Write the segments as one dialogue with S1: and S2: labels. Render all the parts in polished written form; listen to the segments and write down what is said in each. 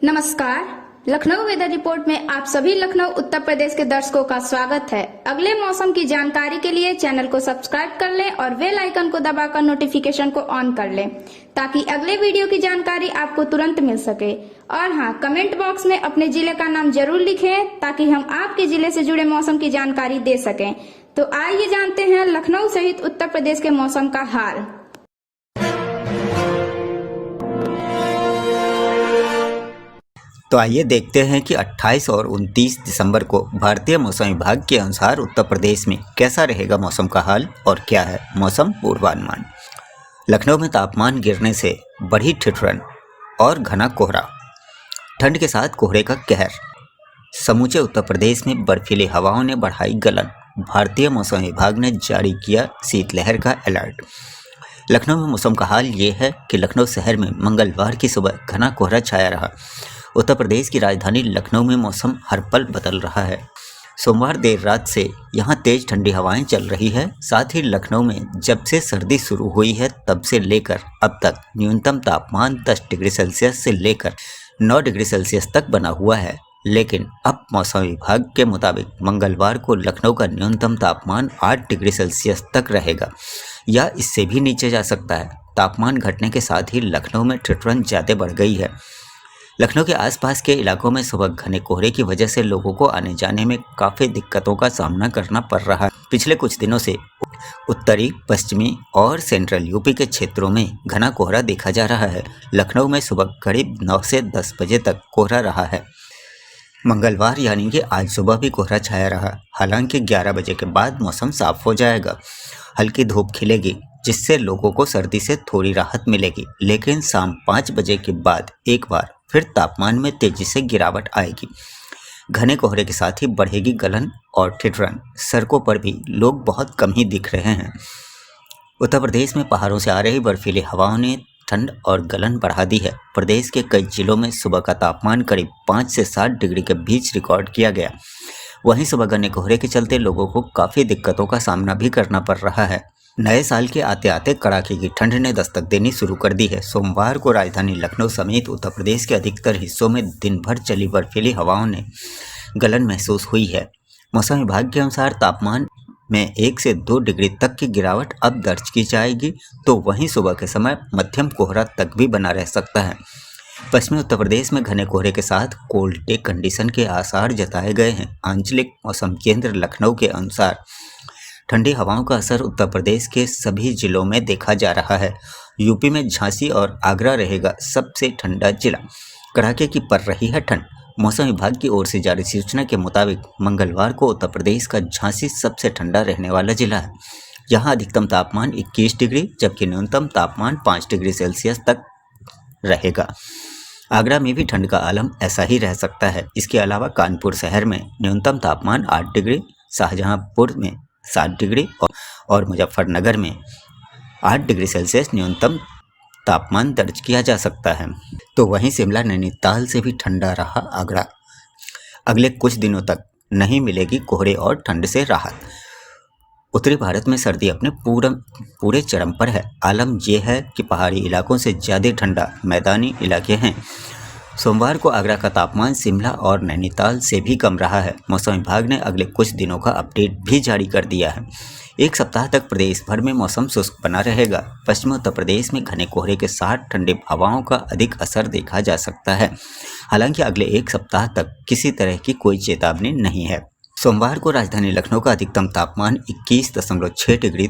S1: नमस्कार। Lucknow weather report में आप सभी लखनऊ उत्तर प्रदेश के दर्शकों का स्वागत है। अगले मौसम की जानकारी के लिए चैनल को सब्सक्राइब कर लें और बेल आइकन को दबाकर नोटिफिकेशन को ऑन कर लें ताकि अगले वीडियो की जानकारी आपको तुरंत मिल सके। और हाँ, कमेंट बॉक्स में अपने जिले का नाम जरूर लिखें ताकि हम आपके जिले से जुड़े मौसम की जानकारी दे सकें। तो आइए जानते हैं लखनऊ सहित उत्तर प्रदेश के मौसम का हाल।
S2: तो आइए देखते हैं कि 28 और 29 दिसंबर को भारतीय मौसम विभाग के अनुसार उत्तर प्रदेश में कैसा रहेगा मौसम का हाल और क्या है मौसम पूर्वानुमान। लखनऊ में तापमान गिरने से बढ़ी ठिठुरन और घना कोहरा, ठंड के साथ कोहरे का कहर। समूचे उत्तर प्रदेश में बर्फीली हवाओं ने बढ़ाई गलन। भारतीय मौसम विभाग ने जारी किया शीतलहर का अलर्ट। लखनऊ में मौसम का हाल ये है कि लखनऊ शहर में मंगलवार की सुबह घना कोहरा छाया रहा। उत्तर प्रदेश की राजधानी लखनऊ में मौसम हर पल बदल रहा है। सोमवार देर रात से यहां तेज ठंडी हवाएं चल रही है। साथ ही लखनऊ में जब से सर्दी शुरू हुई है तब से लेकर अब तक न्यूनतम तापमान 10 डिग्री सेल्सियस से लेकर 9 डिग्री सेल्सियस तक बना हुआ है। लेकिन अब मौसम विभाग के मुताबिक मंगलवार को लखनऊ का न्यूनतम तापमान 8 डिग्री सेल्सियस तक रहेगा या इससे भी नीचे जा सकता है। तापमान घटने के साथ ही लखनऊ में ठिठुरन ज़्यादा बढ़ गई है। लखनऊ के आसपास के इलाकों में सुबह घने कोहरे की वजह से लोगों को आने जाने में काफ़ी दिक्कतों का सामना करना पड़ रहा है। पिछले कुछ दिनों से उत्तरी, पश्चिमी और सेंट्रल यूपी के क्षेत्रों में घना कोहरा देखा जा रहा है। लखनऊ में सुबह करीब 9 से 10 बजे तक कोहरा रहा है। मंगलवार यानी कि आज सुबह भी कोहरा छाया रहा। हालांकि 11 बजे के बाद मौसम साफ हो जाएगा, हल्की धूप खिलेगी जिससे लोगों को सर्दी से थोड़ी राहत मिलेगी। लेकिन शाम 5 बजे के बाद एक बार फिर तापमान में तेजी से गिरावट आएगी। घने कोहरे के साथ ही बढ़ेगी गलन और ठिठुरन। सड़कों पर भी लोग बहुत कम ही दिख रहे हैं। उत्तर प्रदेश में पहाड़ों से आ रही बर्फीली हवाओं ने ठंड और गलन बढ़ा दी है। प्रदेश के कई जिलों में सुबह का तापमान करीब 5 से 7 डिग्री के बीच रिकॉर्ड किया गया। वहीं सुबह घने कोहरे के चलते लोगों को काफ़ी दिक्कतों का सामना भी करना पड़ रहा है। नए साल के आते आते कड़ाके की ठंड ने दस्तक देनी शुरू कर दी है। सोमवार को राजधानी लखनऊ समेत उत्तर प्रदेश के अधिकतर हिस्सों में दिन भर चली बर्फीली हवाओं ने गलन महसूस हुई है। मौसम विभाग के अनुसार तापमान में 1 से 2 डिग्री तक की गिरावट अब दर्ज की जाएगी, तो वहीं सुबह के समय मध्यम कोहरा तक भी बना रह सकता है। पश्चिमी उत्तर प्रदेश में घने कोहरे के साथ कोल्ड डे कंडीशन के आसार जताए गए हैं। आंचलिक मौसम केंद्र लखनऊ के अनुसार ठंडी हवाओं का असर उत्तर प्रदेश के सभी जिलों में देखा जा रहा है। यूपी में झांसी और आगरा रहेगा सबसे ठंडा जिला। कड़ाके की पड़ रही है ठंड। मौसम विभाग की ओर से जारी सूचना के मुताबिक मंगलवार को उत्तर प्रदेश का झांसी सबसे ठंडा रहने वाला जिला है। यहाँ अधिकतम तापमान 21 डिग्री जबकि न्यूनतम तापमान 5 डिग्री सेल्सियस तक रहेगा। आगरा में भी ठंड का आलम ऐसा ही रह सकता है। इसके अलावा कानपुर शहर में न्यूनतम तापमान 8 डिग्री, शाहजहांपुर में 7 डिग्री और मुजफ्फरनगर में 8 डिग्री सेल्सियस न्यूनतम तापमान दर्ज किया जा सकता है। तो वहीं शिमला, नैनीताल से भी ठंडा रहा आगरा। अगले कुछ दिनों तक नहीं मिलेगी कोहरे और ठंड से राहत। उत्तरी भारत में सर्दी अपने पूरे चरम पर है। आलम यह है कि पहाड़ी इलाकों से ज़्यादा ठंडा मैदानी इलाके हैं। सोमवार को आगरा का तापमान शिमला और नैनीताल से भी कम रहा है। मौसम विभाग ने अगले कुछ दिनों का अपडेट भी जारी कर दिया है। एक सप्ताह तक प्रदेश भर में मौसम शुष्क बना रहेगा। पश्चिमी उत्तर प्रदेश में घने कोहरे के साथ ठंडी हवाओं का अधिक असर देखा जा सकता है। हालांकि अगले एक सप्ताह तक किसी तरह की कोई चेतावनी नहीं है। सोमवार को राजधानी लखनऊ का अधिकतम तापमान 21.6 डिग्री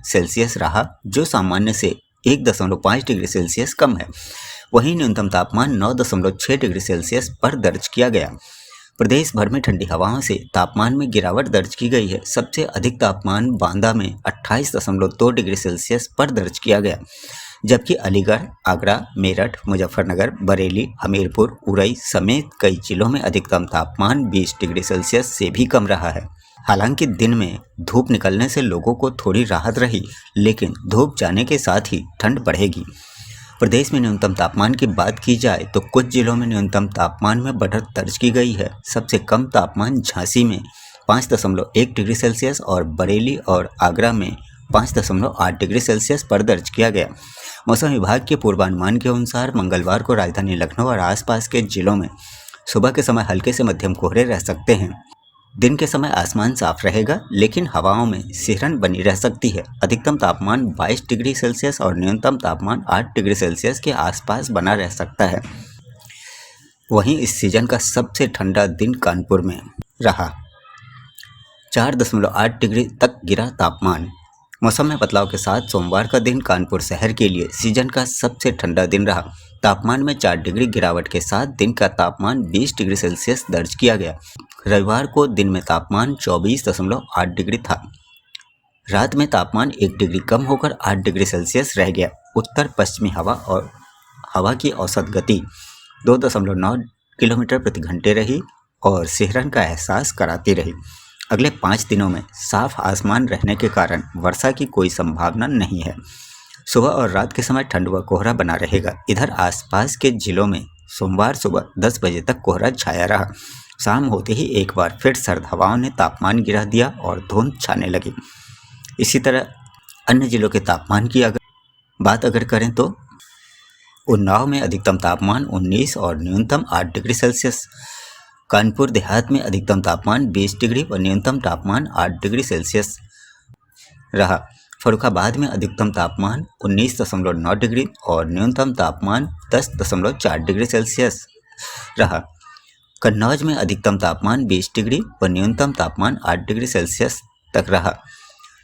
S2: सेल्सियस रहा, जो सामान्य से 1.5 डिग्री सेल्सियस कम है। वहीं न्यूनतम तापमान 9.6 डिग्री सेल्सियस पर दर्ज किया गया। प्रदेश भर में ठंडी हवाओं से तापमान में गिरावट दर्ज की गई है। सबसे अधिक तापमान बांदा में 28.2 डिग्री सेल्सियस पर दर्ज किया गया, जबकि अलीगढ़, आगरा, मेरठ, मुजफ्फरनगर, बरेली, हमीरपुर, उरई समेत कई जिलों में अधिकतम तापमान 20 डिग्री सेल्सियस से भी कम रहा है। हालांकि दिन में धूप निकलने से लोगों को थोड़ी राहत रही, लेकिन धूप जाने के साथ ही ठंड बढ़ेगी। प्रदेश में न्यूनतम तापमान की बात की जाए तो कुछ जिलों में न्यूनतम तापमान में बढ़त दर्ज की गई है। सबसे कम तापमान झांसी में 5.1 डिग्री सेल्सियस और बरेली और आगरा में 5.8 डिग्री सेल्सियस पर दर्ज किया गया। मौसम विभाग के पूर्वानुमान के अनुसार मंगलवार को राजधानी लखनऊ और आसपास के जिलों में सुबह के समय हल्के से मध्यम कोहरे रह सकते हैं। दिन के समय आसमान साफ रहेगा, लेकिन हवाओं में सिहरन बनी रह सकती है। अधिकतम तापमान 22 डिग्री सेल्सियस और न्यूनतम तापमान 8 डिग्री सेल्सियस के आसपास बना रह सकता है। वहीं इस सीजन का सबसे ठंडा दिन कानपुर में रहा। 4.8 डिग्री तक गिरा तापमान। मौसम में बदलाव के साथ सोमवार का दिन कानपुर शहर के लिए सीजन का सबसे ठंडा दिन रहा। तापमान में 4 डिग्री गिरावट के साथ दिन का तापमान 20 डिग्री सेल्सियस दर्ज किया गया। रविवार को दिन में तापमान 24.8 डिग्री था। रात में तापमान 1 डिग्री कम होकर 8 डिग्री सेल्सियस रह गया। उत्तर पश्चिमी हवा और हवा की औसत गति 2.9 किलोमीटर प्रति घंटे रही और सिहरन का एहसास कराती रही। अगले 5 दिनों में साफ आसमान रहने के कारण वर्षा की कोई संभावना नहीं है। सुबह और रात के समय ठंड व कोहरा बना रहेगा। इधर आसपास के जिलों में सोमवार सुबह 10 बजे तक कोहरा छाया रहा। शाम होते ही एक बार फिर सर्द हवाओं ने तापमान गिरा दिया और धुंध छाने लगी। इसी तरह अन्य जिलों के तापमान की बात करें तो उन्नाव में अधिकतम तापमान 19 और न्यूनतम 8 डिग्री सेल्सियस, कानपुर देहात में अधिकतम तापमान 20 डिग्री व न्यूनतम तापमान 8 डिग्री सेल्सियस रहा। फर्रुखाबाद में अधिकतम तापमान 19.9 डिग्री और न्यूनतम तापमान 10.4 डिग्री सेल्सियस रहा। कन्नौज में अधिकतम तापमान 20 डिग्री व न्यूनतम तापमान 8 डिग्री सेल्सियस तक रहा।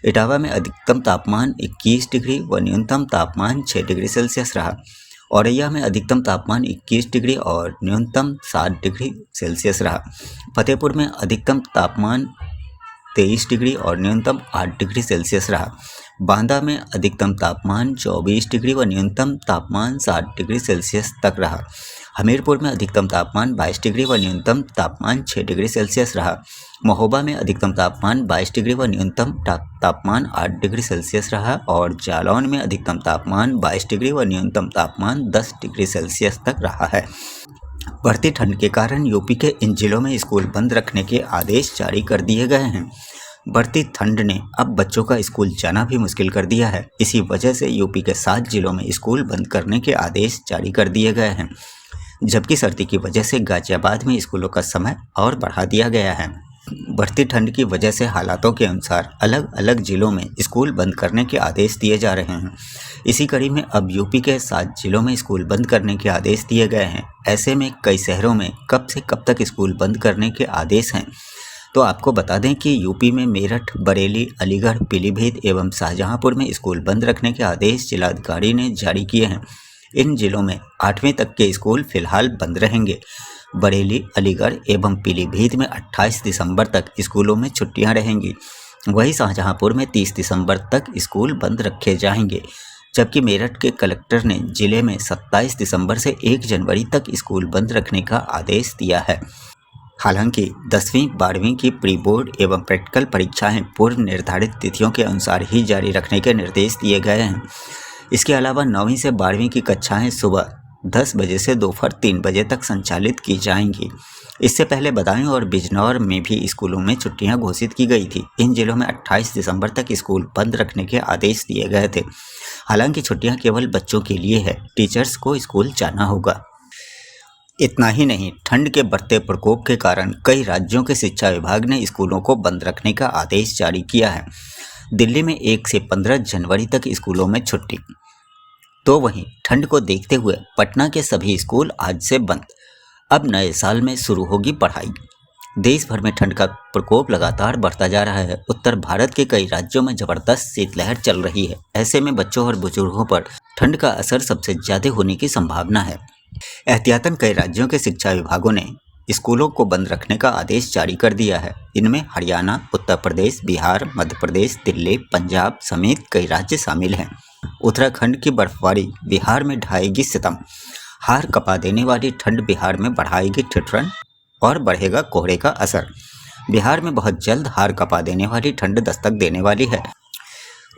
S2: इटावा में अधिकतम तापमान 21 डिग्री व न्यूनतम तापमान 6 डिग्री सेल्सियस रहा। औरैया में अधिकतम तापमान 21 डिग्री और न्यूनतम 7 डिग्री सेल्सियस रहा। फतेहपुर में अधिकतम तापमान 23 डिग्री और न्यूनतम 8 डिग्री सेल्सियस रहा। बांदा में अधिकतम तापमान 24 डिग्री व न्यूनतम तापमान 7 डिग्री सेल्सियस तक रहा। हमीरपुर में अधिकतम तापमान 22 डिग्री व न्यूनतम तापमान 6 डिग्री सेल्सियस रहा। महोबा में अधिकतम तापमान 22 डिग्री व न्यूनतम तापमान 8 डिग्री सेल्सियस रहा और जालौन में अधिकतम तापमान 22 डिग्री व न्यूनतम तापमान 10 डिग्री सेल्सियस तक रहा है। बढ़ती ठंड के कारण यूपी के इन जिलों में स्कूल बंद रखने के आदेश जारी कर दिए गए हैं। बढ़ती ठंड ने अब बच्चों का स्कूल जाना भी मुश्किल कर दिया है। इसी वजह से यूपी के 7 जिलों में स्कूल बंद करने के आदेश जारी कर दिए गए हैं, जबकि सर्दी की वजह से गाजियाबाद में स्कूलों का समय और बढ़ा दिया गया है। बढ़ती ठंड की वजह से हालातों के अनुसार अलग अलग जिलों में स्कूल बंद करने के आदेश दिए जा रहे हैं। इसी कड़ी में अब यूपी के 7 जिलों में स्कूल बंद करने के आदेश दिए गए हैं। ऐसे में कई शहरों में कब से कब तक स्कूल बंद करने के आदेश हैं। तो आपको बता दें कि यूपी में मेरठ, बरेली, अलीगढ़, पीलीभीत एवं शाहजहांपुर में स्कूल बंद रखने के आदेश जिलाधिकारी ने जारी किए हैं। इन जिलों में 8वीं तक के स्कूल फिलहाल बंद रहेंगे। बरेली, अलीगढ़ एवं पीलीभीत में 28 दिसंबर तक स्कूलों में छुट्टियां रहेंगी। वहीं शाहजहांपुर में 30 दिसंबर तक स्कूल बंद रखे जाएंगे, जबकि मेरठ के कलेक्टर ने जिले में 27 दिसंबर से 1 जनवरी तक स्कूल बंद रखने का आदेश दिया है। हालांकि 10वीं 12वीं की प्री बोर्ड एवं प्रैक्टिकल परीक्षाएं पूर्व निर्धारित तिथियों के अनुसार ही जारी रखने के निर्देश दिए गए हैं। इसके अलावा 9वीं से 12वीं की कक्षाएं सुबह 10 बजे से दोपहर 3 बजे तक संचालित की जाएंगी। इससे पहले बदायूं और बिजनौर में भी स्कूलों में छुट्टियां घोषित की गई थी। इन जिलों में 28 दिसंबर तक स्कूल बंद रखने के आदेश दिए गए थे। हालांकि छुट्टियां केवल बच्चों के लिए है, टीचर्स को स्कूल जाना होगा। इतना ही नहीं, ठंड के बढ़ते प्रकोप के कारण कई राज्यों के शिक्षा विभाग ने स्कूलों को बंद रखने का आदेश जारी किया है। दिल्ली में 1 से 15 जनवरी तक स्कूलों में छुट्टी। तो वहीं ठंड को देखते हुए पटना के सभी स्कूल आज से बंद। अब नए साल में शुरू होगी पढ़ाई। देश भर में ठंड का प्रकोप लगातार बढ़ता जा रहा है। उत्तर भारत के कई राज्यों में जबरदस्त शीतलहर चल रही है। ऐसे में बच्चों और बुजुर्गों पर ठंड का असर सबसे ज्यादा होने की संभावना है। एहतियातन कई राज्यों के शिक्षा विभागों ने स्कूलों को बंद रखने का आदेश जारी कर दिया है। इनमें हरियाणा, उत्तर प्रदेश, बिहार, मध्य प्रदेश, दिल्ली, पंजाब समेत कई राज्य शामिल हैं। उत्तराखंड की बर्फबारी बिहार में ढाएगी सितम। हार कपा देने वाली ठंड बिहार में बढ़ाएगी ठिठुरन और बढ़ेगा कोहरे का असर। बिहार में बहुत जल्द हार कपा देने वाली ठंड दस्तक देने वाली है।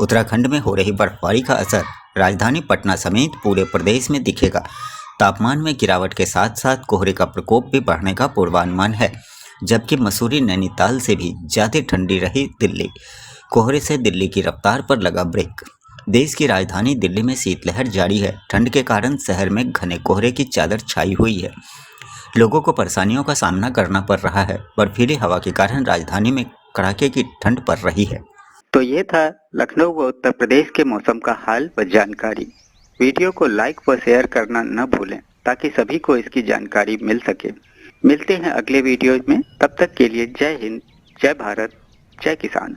S2: उत्तराखंड में हो रही बर्फबारी का असर राजधानी पटना समेत पूरे प्रदेश में दिखेगा। तापमान में गिरावट के साथ साथ कोहरे का प्रकोप भी बढ़ने का पूर्वानुमान है, जबकि मसूरी, नैनीताल से भी ज़्यादा ठंडी रही दिल्ली। कोहरे से दिल्ली की रफ्तार पर लगा ब्रेक। देश की राजधानी दिल्ली में शीतलहर जारी है। ठंड के कारण शहर में घने कोहरे की चादर छाई हुई है। लोगों को परेशानियों का सामना करना पड़ रहा है। बर्फीली हवा के कारण राजधानी में कड़ाके की ठंड पड़ रही है। तो ये था लखनऊ व उत्तर प्रदेश के मौसम का हाल व जानकारी। वीडियो को लाइक व शेयर करना न भूलें ताकि सभी को इसकी जानकारी मिल सके। मिलते हैं अगले वीडियो में। तब तक के लिए जय हिंद, जय भारत, जय किसान।